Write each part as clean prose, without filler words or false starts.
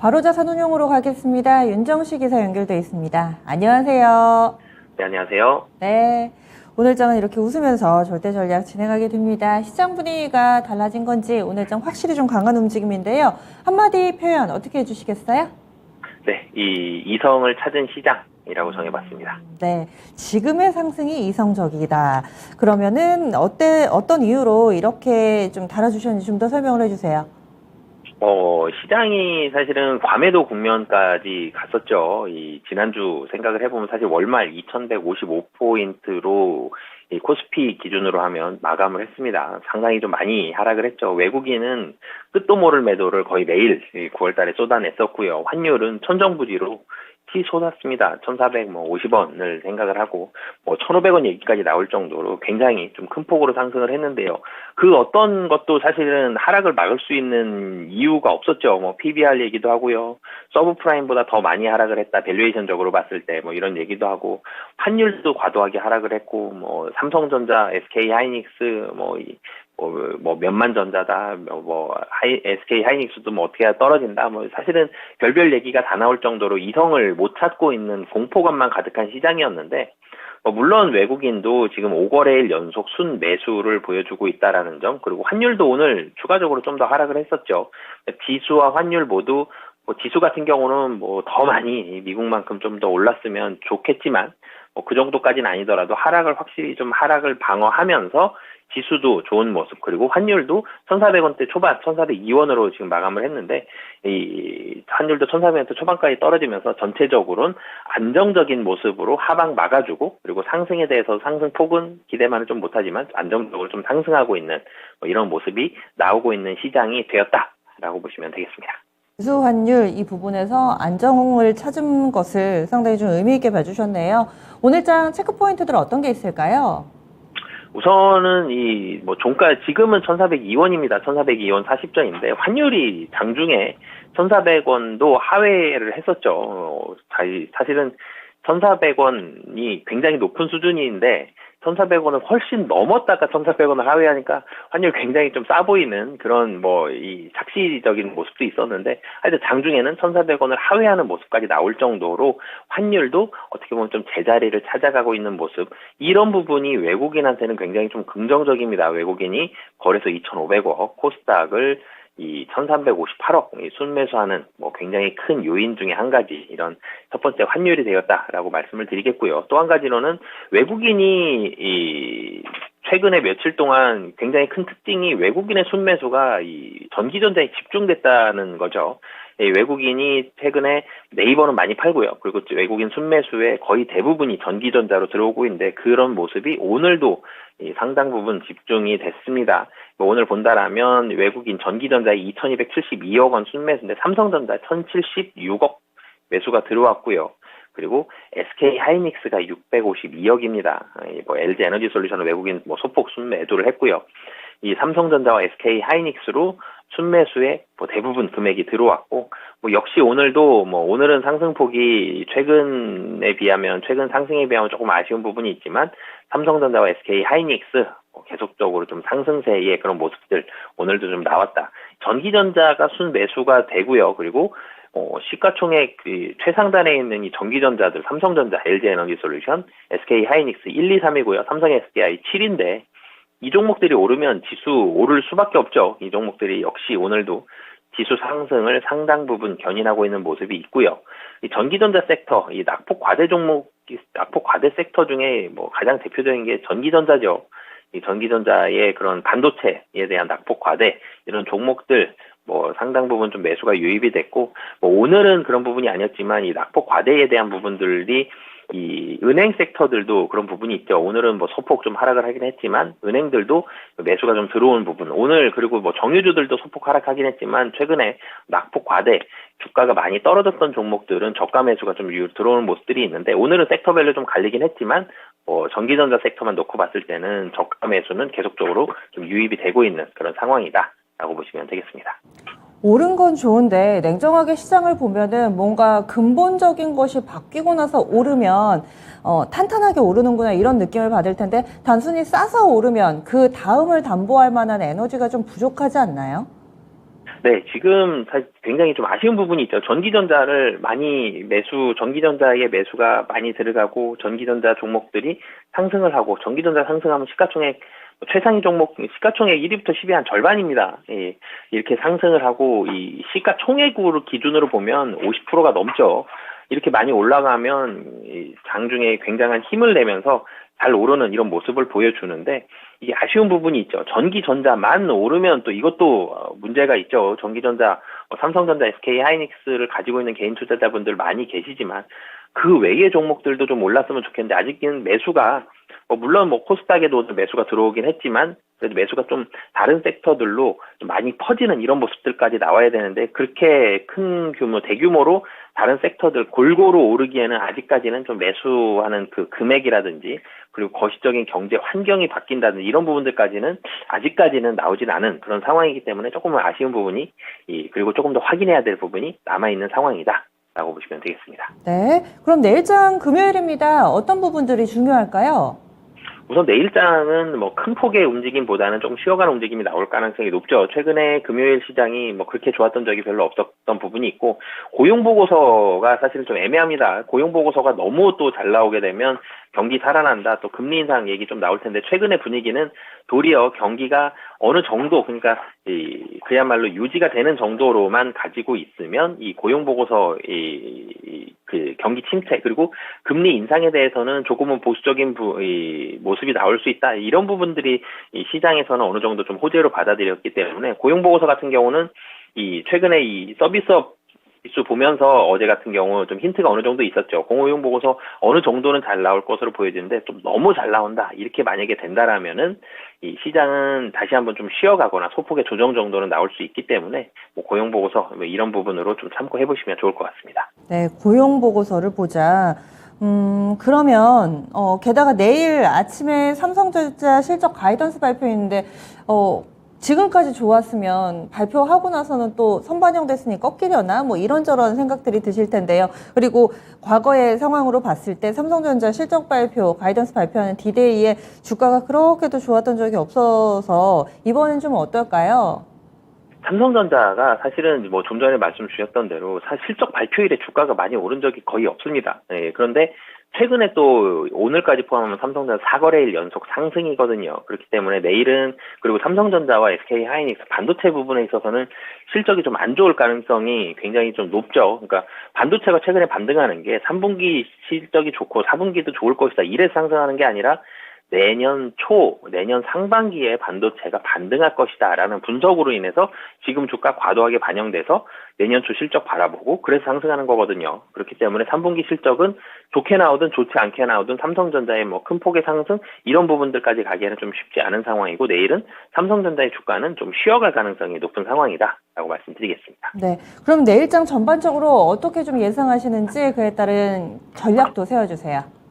바로 자산운용으로 가겠습니다. 윤정식 기사 연결돼 있습니다. 안녕하세요. 네, 안녕하세요. 네. 오늘장은 이렇게 웃으면서 절대 전략 진행하게 됩니다. 시장 분위기가 달라진 건지 오늘장 확실히 좀 강한 움직임인데요. 한마디 표현 어떻게 해주시겠어요? 네, 이 이성을 찾은 시장이라고 정해봤습니다. 네. 지금의 상승이 이성적이다. 그러면은 어떤 이유로 이렇게 좀 달아주셨는지 좀 더 설명을 해주세요. 시장이 사실은 과매도 국면까지 갔었죠. 지난주 생각을 해보면 사실 월말 2155포인트로 이 코스피 기준으로 하면 마감을 했습니다. 상당히 좀 많이 하락을 했죠. 외국인은 끝도 모를 매도를 거의 매일 9월 달에 쏟아냈었고요. 환율은 천정부지로 쏟았습니다. 1,450원을 생각을 하고 1,500원 얘기까지 나올 정도로 굉장히 좀 큰 폭으로 상승을 했는데요. 그 어떤 것도 사실은 하락을 막을 수 있는 이유가 없었죠. PBR 얘기도 하고요. 서브프라임보다 더 많이 하락을 했다. 밸류에이션적으로 봤을 때 이런 얘기도 하고, 환율도 과도하게 하락을 했고, 삼성전자, SK하이닉스 몇만 전자다, SK 하이닉스도 어떻게 떨어진다, 사실은 별별 얘기가 다 나올 정도로 이성을 못 찾고 있는 공포감만 가득한 시장이었는데, 물론 외국인도 지금 5거래일 연속 순 매수를 보여주고 있다라는 점, 그리고 환율도 오늘 추가적으로 좀 더 하락을 했었죠. 지수와 환율 모두, 지수 같은 경우는 더 많이 미국만큼 좀 더 올랐으면 좋겠지만, 그 정도까지는 아니더라도 확실히 좀 하락을 방어하면서 지수도 좋은 모습, 그리고 환율도 1,400원대 초반, 1,402원으로 지금 마감을 했는데, 이 환율도 1,400원대 초반까지 떨어지면서 전체적으로는 안정적인 모습으로 하방 막아주고, 그리고 상승에 대해서 상승폭은 기대만은 좀 못하지만 안정적으로 좀 상승하고 있는 이런 모습이 나오고 있는 시장이 되었다라고 보시면 되겠습니다. 지수 환율 이 부분에서 안정을 찾은 것을 상당히 좀 의미 있게 봐주셨네요. 오늘장 체크 포인트들 어떤 게 있을까요? 우선은 종가 지금은 1,402원입니다. 1,402원 40전인데 환율이 장중에 1,400원도 하회를 했었죠. 사실은 1,400원이 굉장히 높은 수준인데 1,400원을 훨씬 넘었다가 1,400원을 하회하니까 환율 굉장히 좀 싸 보이는 그런 이 착시적인 모습도 있었는데, 하여튼 장중에는 1,400원을 하회하는 모습까지 나올 정도로 환율도 어떻게 보면 좀 제자리를 찾아가고 있는 모습, 이런 부분이 외국인한테는 굉장히 좀 긍정적입니다. 외국인이 거래소 2,500억, 코스닥을 1,358억 순매수하는 굉장히 큰 요인 중에 한 가지, 이런 첫 번째 환율이 되었다라고 말씀을 드리겠고요. 또 한 가지로는 외국인이 최근에 며칠 동안 굉장히 큰 특징이 외국인의 순매수가 전기전자에 집중됐다는 거죠. 외국인이 최근에 네이버는 많이 팔고요. 그리고 외국인 순매수의 거의 대부분이 전기전자로 들어오고 있는데, 그런 모습이 오늘도 상당 부분 집중이 됐습니다. 오늘 본다라면 외국인 전기전자에 2,272억 원 순매수인데 삼성전자 1,076억 매수가 들어왔고요. 그리고 SK 하이닉스가 652억입니다. LG 에너지 솔루션은 외국인 소폭 순매도를 했고요. 이 삼성전자와 SK 하이닉스로 순매수에 대부분 금액이 들어왔고, 역시 오늘도 오늘은 상승폭이 최근 상승에 비하면 조금 아쉬운 부분이 있지만, 삼성전자와 SK 하이닉스 계속적으로 좀 상승세의 그런 모습들 오늘도 좀 나왔다. 전기전자가 순매수가 되고요. 그리고 시가총액 최상단에 있는 이 전기전자들, 삼성전자, LG 에너지 솔루션, SK 하이닉스 1, 2, 3이고요. 삼성 SDI 7인데, 이 종목들이 오르면 지수 오를 수밖에 없죠. 이 종목들이 역시 오늘도 지수 상승을 상당 부분 견인하고 있는 모습이 있고요. 이 전기전자 섹터, 이 낙폭 과대 섹터 중에 가장 대표적인 게 전기전자죠. 이 전기전자의 그런 반도체에 대한 낙폭 과대, 이런 종목들 상당 부분 좀 매수가 유입이 됐고, 오늘은 그런 부분이 아니었지만 이 낙폭 과대에 대한 부분들이 이 은행 섹터들도 그런 부분이 있죠. 오늘은 소폭 좀 하락을 하긴 했지만 은행들도 매수가 좀 들어온 부분, 오늘 그리고 정유주들도 소폭 하락하긴 했지만 최근에 낙폭 과대, 주가가 많이 떨어졌던 종목들은 저가 매수가 좀 들어오는 모습들이 있는데, 오늘은 섹터별로 좀 갈리긴 했지만 전기전자 섹터만 놓고 봤을 때는 저가 매수는 계속적으로 좀 유입이 되고 있는 그런 상황이다라고 보시면 되겠습니다. 오른 건 좋은데 냉정하게 시장을 보면은 뭔가 근본적인 것이 바뀌고 나서 오르면 탄탄하게 오르는구나 이런 느낌을 받을 텐데, 단순히 싸서 오르면 그 다음을 담보할 만한 에너지가 좀 부족하지 않나요? 네, 지금 사실 굉장히 좀 아쉬운 부분이 있죠. 전기전자를 많이 전기전자의 매수가 많이 들어가고 전기전자 종목들이 상승을 하고 전기전자 상승하면 시가총액 최상위 종목 시가총액 1위부터 10위 한 절반입니다. 예, 이렇게 상승을 하고 이 시가총액으로 기준으로 보면 50%가 넘죠. 이렇게 많이 올라가면 이 장중에 굉장한 힘을 내면서 잘 오르는 이런 모습을 보여주는데 이게 아쉬운 부분이 있죠. 전기전자만 오르면 또 이것도 문제가 있죠. 전기전자, 삼성전자, SK 하이닉스를 가지고 있는 개인 투자자분들 많이 계시지만 그 외의 종목들도 좀 올랐으면 좋겠는데 아직은 매수가 물론 코스닥에도 매수가 들어오긴 했지만 그래도 매수가 좀 다른 섹터들로 좀 많이 퍼지는 이런 모습들까지 나와야 되는데 그렇게 큰 규모, 대규모로 다른 섹터들 골고루 오르기에는 아직까지는 좀 매수하는 그 금액이라든지 그리고 거시적인 경제 환경이 바뀐다든지 이런 부분들까지는 아직까지는 나오진 않은 그런 상황이기 때문에 조금은 아쉬운 부분이 그리고 조금 더 확인해야 될 부분이 남아있는 상황이다 라고 보시면 되겠습니다. 네. 그럼 내일장 금요일입니다. 어떤 부분들이 중요할까요? 우선 내일장은 큰 폭의 움직임보다는 조금 쉬어가는 움직임이 나올 가능성이 높죠. 최근에 금요일 시장이 그렇게 좋았던 적이 별로 없었던 부분이 있고 고용보고서가 사실 좀 애매합니다. 고용보고서가 너무 또 잘 나오게 되면 경기 살아난다, 또 금리 인상 얘기 좀 나올 텐데 최근의 분위기는 도리어 경기가 어느 정도 그러니까 그야말로 유지가 되는 정도로만 가지고 있으면 이 고용보고서 그 경기 침체 그리고 금리 인상에 대해서는 조금은 보수적인 모습이 나올 수 있다 이런 부분들이 이 시장에서는 어느 정도 좀 호재로 받아들였기 때문에 고용보고서 같은 경우는 최근에 이 서비스업 지수 보면서 어제 같은 경우 좀 힌트가 어느 정도 있었죠. 공호용 보고서 어느 정도는 잘 나올 것으로 보여지는데 좀 너무 잘 나온다. 이렇게 만약에 된다라면은 이 시장은 다시 한번 좀 쉬어가거나 소폭의 조정 정도는 나올 수 있기 때문에 고용 보고서 이런 부분으로 좀 참고해 보시면 좋을 것 같습니다. 네, 고용 보고서를 보자. 그러면 게다가 내일 아침에 삼성전자 실적 가이던스 발표했는데 지금까지 좋았으면 발표하고 나서는 또 선반영됐으니 꺾이려나? 이런저런 생각들이 드실 텐데요. 그리고 과거의 상황으로 봤을 때 삼성전자 실적 발표, 가이던스 발표하는 D-Day에 주가가 그렇게도 좋았던 적이 없어서 이번엔 좀 어떨까요? 삼성전자가 사실은 좀 전에 말씀 주셨던 대로 사실 실적 발표일에 주가가 많이 오른 적이 거의 없습니다. 예, 그런데 최근에 또 오늘까지 포함하면 삼성전자 4거래일 연속 상승이거든요. 그렇기 때문에 내일은 그리고 삼성전자와 SK 하이닉스 반도체 부분에 있어서는 실적이 좀 안 좋을 가능성이 굉장히 좀 높죠. 그러니까 반도체가 최근에 반등하는 게 3분기 실적이 좋고 4분기도 좋을 것이다. 이래서 상승하는 게 아니라 내년 상반기에 반도체가 반등할 것이다 라는 분석으로 인해서 지금 주가 과도하게 반영돼서 내년 초 실적 바라보고 그래서 상승하는 거거든요. 그렇기 때문에 3분기 실적은 좋게 나오든 좋지 않게 나오든 삼성전자의 큰 폭의 상승 이런 부분들까지 가기에는 좀 쉽지 않은 상황이고 내일은 삼성전자의 주가는 좀 쉬어갈 가능성이 높은 상황이다 라고 말씀드리겠습니다. 네. 그럼 내일장 전반적으로 어떻게 좀 예상하시는지 그에 따른 전략도 세워주세요.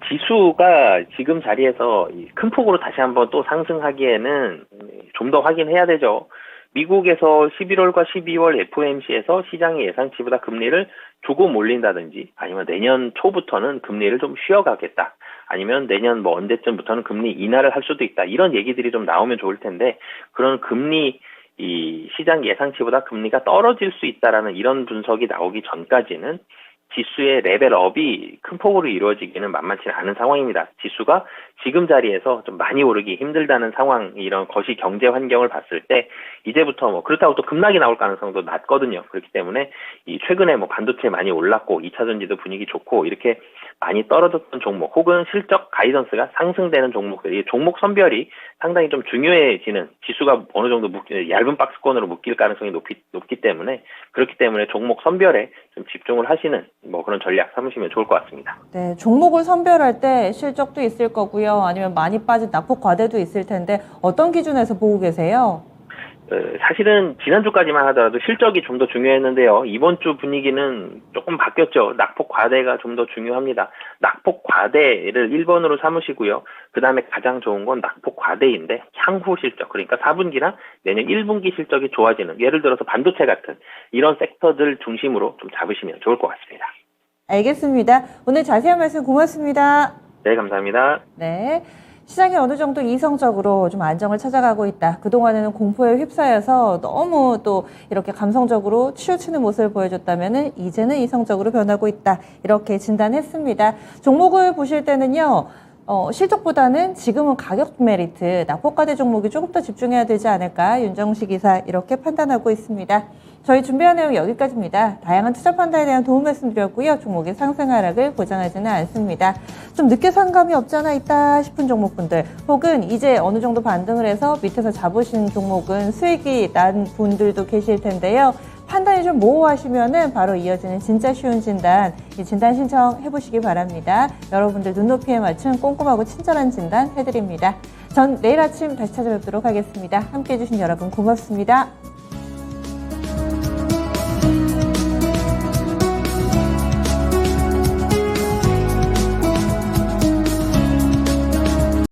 지수가 지금 자리에서 큰 폭으로 다시 한번 또 상승하기에는 좀 더 확인해야 되죠. 미국에서 11월과 12월 FOMC에서 시장의 예상치보다 금리를 조금 올린다든지 아니면 내년 초부터는 금리를 좀 쉬어가겠다. 아니면 내년 언제쯤부터는 금리 인하를 할 수도 있다. 이런 얘기들이 좀 나오면 좋을 텐데 그런 금리 시장 예상치보다 금리가 떨어질 수 있다라는 이런 분석이 나오기 전까지는 지수의 레벨업이 큰 폭으로 이루어지기는 만만치 않은 상황입니다. 지수가 지금 자리에서 좀 많이 오르기 힘들다는 상황, 이런 거시 경제 환경을 봤을 때 이제부터 그렇다고 또 급락이 나올 가능성도 낮거든요. 그렇기 때문에 최근에 반도체 많이 올랐고 2차전지도 분위기 좋고 이렇게 많이 떨어졌던 종목 혹은 실적 가이던스가 상승되는 종목들이 종목 선별이 상당히 좀 중요해지는 지수가 어느 정도 얇은 박스권으로 묶일 가능성이 높기 때문에 그렇기 때문에 종목 선별에 좀 집중을 하시는 그런 전략 삼으시면 좋을 것 같습니다. 네, 종목을 선별할 때 실적도 있을 거고요. 아니면 많이 빠진 낙폭 과대도 있을 텐데 어떤 기준에서 보고 계세요? 사실은 지난주까지만 하더라도 실적이 좀 더 중요했는데요. 이번 주 분위기는 조금 바뀌었죠. 낙폭 과대가 좀 더 중요합니다. 낙폭 과대를 1번으로 삼으시고요. 그 다음에 가장 좋은 건 낙폭 과대인데 향후 실적, 그러니까 4분기나 내년 1분기 실적이 좋아지는, 예를 들어서 반도체 같은 이런 섹터들 중심으로 좀 잡으시면 좋을 것 같습니다. 알겠습니다. 오늘 자세한 말씀 고맙습니다. 네, 감사합니다. 네. 시장이 어느 정도 이성적으로 좀 안정을 찾아가고 있다. 그동안에는 공포에 휩싸여서 너무 또 이렇게 감성적으로 치우치는 모습을 보여줬다면은 이제는 이성적으로 변하고 있다. 이렇게 진단했습니다. 종목을 보실 때는요. 실적보다는 지금은 가격 메리트, 낙폭과대 종목이 조금 더 집중해야 되지 않을까 윤정식 이사 이렇게 판단하고 있습니다. 저희 준비한 내용 여기까지입니다. 다양한 투자 판단에 대한 도움 말씀드렸고요. 종목의 상승 하락을 보장하지는 않습니다. 좀 늦게 산 감이 없잖아 있다 싶은 종목분들 혹은 이제 어느 정도 반등을 해서 밑에서 잡으신 종목은 수익이 난 분들도 계실 텐데요. 판단이 좀 모호하시면은 바로 이어지는 진짜 쉬운 진단, 이 진단 신청해 보시기 바랍니다. 여러분들 눈높이에 맞춘 꼼꼼하고 친절한 진단 해드립니다. 전 내일 아침 다시 찾아뵙도록 하겠습니다. 함께해 주신 여러분 고맙습니다.